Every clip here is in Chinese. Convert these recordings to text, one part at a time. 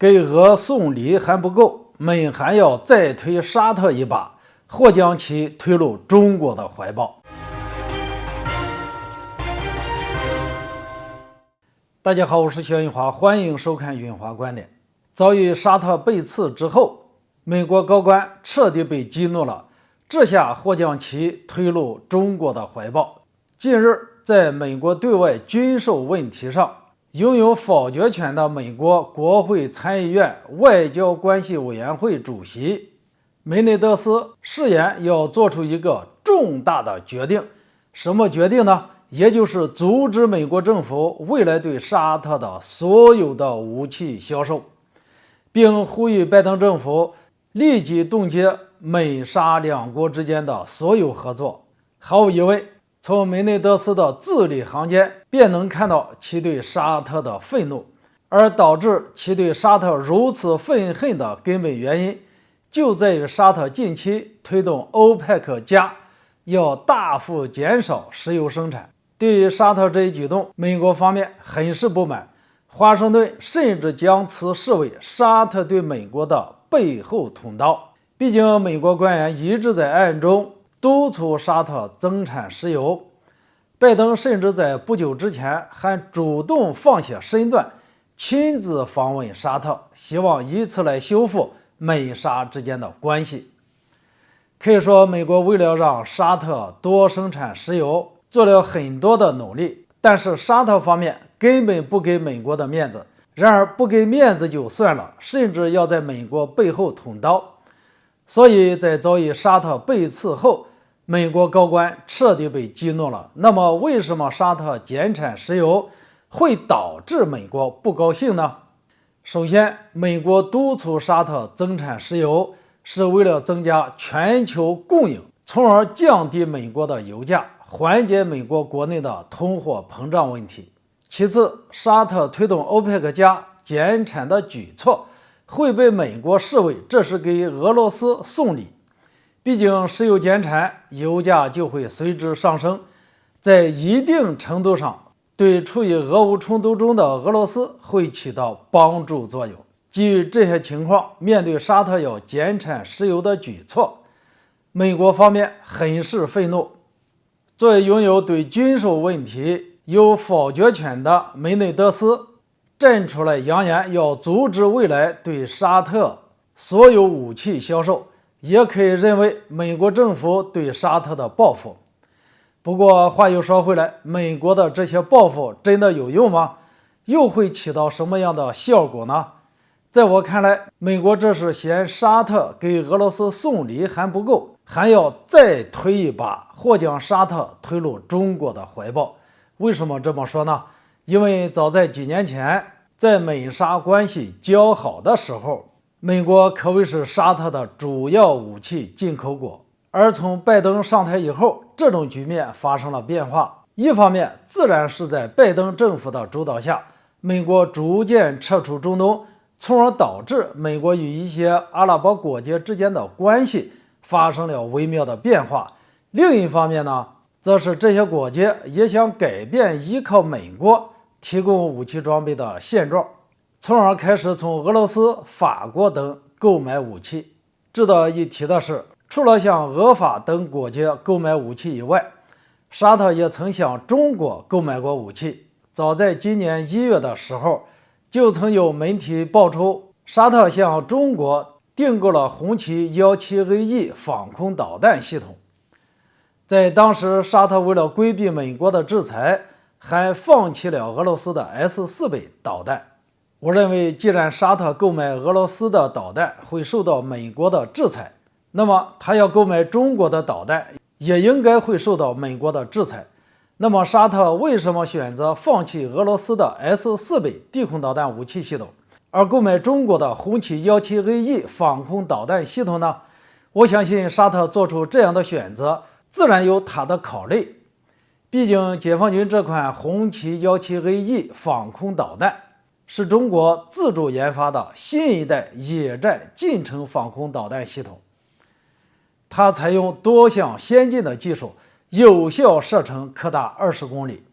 给俄送礼还不够，美还要再推沙特一把，或将其推入中国的怀抱。大家好，我是薛云华，欢迎收看云华观点。遭遇沙特背刺之后，美国高官彻底被激怒了，这下或将其推入中国的怀抱。近日，在美国对外军售问题上，拥有否决权的美国国会参议院外交关系委员会主席梅内德斯誓言要做出一个重大的决定。什么决定呢？也就是阻止美国政府未来对沙特的所有的武器销售，并呼吁拜登政府立即冻结美沙两国之间的所有合作。毫无疑问，从梅内德斯的字里行间便能看到其对沙特的愤怒，而导致其对沙特如此愤恨的根本原因，就在于沙特近期推动欧佩克加要大幅减少石油生产。对于沙特这一举动，美国方面很是不满，华盛顿甚至将此视为沙特对美国的背后捅刀。毕竟美国官员一直在暗中督促沙特增产石油，拜登甚至在不久之前还主动放下身段，亲自访问沙特，希望以此来修复美沙之间的关系。可以说，美国为了让沙特多生产石油，做了很多的努力，但是沙特方面根本不给美国的面子。然而不给面子就算了，甚至要在美国背后捅刀。所以在遭遇沙特背刺后，美国高官彻底被激怒了。那么为什么沙特减产石油会导致美国不高兴呢？首先，美国督促沙特增产石油是为了增加全球供应，从而降低美国的油价，缓解美国国内的通货膨胀问题。其次，沙特推动欧佩克加减产的举措会被美国视为这是给俄罗斯送礼，毕竟石油减产，油价就会随之上升，在一定程度上对处于俄乌冲突中的俄罗斯会起到帮助作用。基于这些情况，面对沙特要减产石油的举措，美国方面很是愤怒。作为拥有对军售问题有否决权的梅内德斯站出来扬言要阻止未来对沙特所有武器销售，也可以认为美国政府对沙特的报复。不过话又说回来，美国的这些报复真的有用吗？又会起到什么样的效果呢？在我看来，美国这是嫌沙特给俄罗斯送礼还不够，还要再推一把，或将沙特推入中国的怀抱。为什么这么说呢？因为早在几年前，在美沙关系较好的时候，美国可谓是沙特的主要武器进口国。而从拜登上台以后，这种局面发生了变化。一方面，自然是在拜登政府的主导下，美国逐渐撤出中东，从而导致美国与一些阿拉伯国家之间的关系发生了微妙的变化。另一方面呢，则是这些国家也想改变依靠美国提供武器装备的现状，从而开始从俄罗斯、法国等购买武器。值得一提的是，除了向俄法等国家购买武器以外，沙特也曾向中国购买过武器。早在今年1月的时候，就曾有媒体爆出沙特向中国订购了红旗 17A-E 防空导弹系统。在当时，沙特为了规避美国的制裁，还放弃了俄罗斯的 S-400导弹。我认为，既然沙特购买俄罗斯的导弹会受到美国的制裁，那么他要购买中国的导弹也应该会受到美国的制裁。那么沙特为什么选择放弃俄罗斯的 S-400地空导弹武器系统，而购买中国的红旗 17A-E 防空导弹系统呢？我相信沙特做出这样的选择自然有他的考虑。毕竟解放军这款红旗 17A-E 防空导弹是中国自主研发的新一代野战近程防空导弹系统，它采用多项先进的技术，有效射程可达20公里，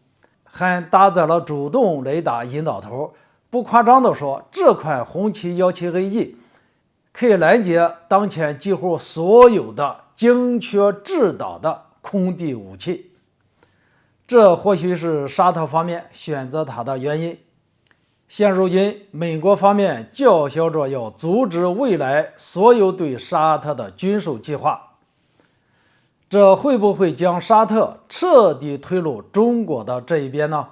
还搭载了主动雷达引导头，不夸张地说，这款红旗17A1可以拦截当前几乎所有的精确制导的空地武器。这或许是沙特方面选择它的原因。现如今，美国方面叫嚣着要阻止未来所有对沙特的军售计划，这会不会将沙特彻底推入中国的这一边呢？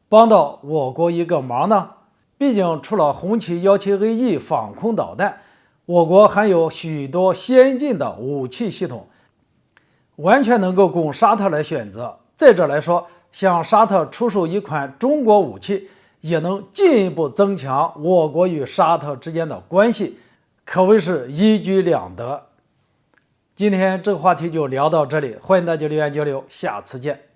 帮到我国一个忙呢？毕竟除了红旗17A1防空导弹，我国还有许多先进的武器系统，完全能够供沙特来选择。再者来说，向沙特出售一款中国武器，也能进一步增强我国与沙特之间的关系，可谓是一举两得。今天这个话题就聊到这里，欢迎大家留言交流，下次见。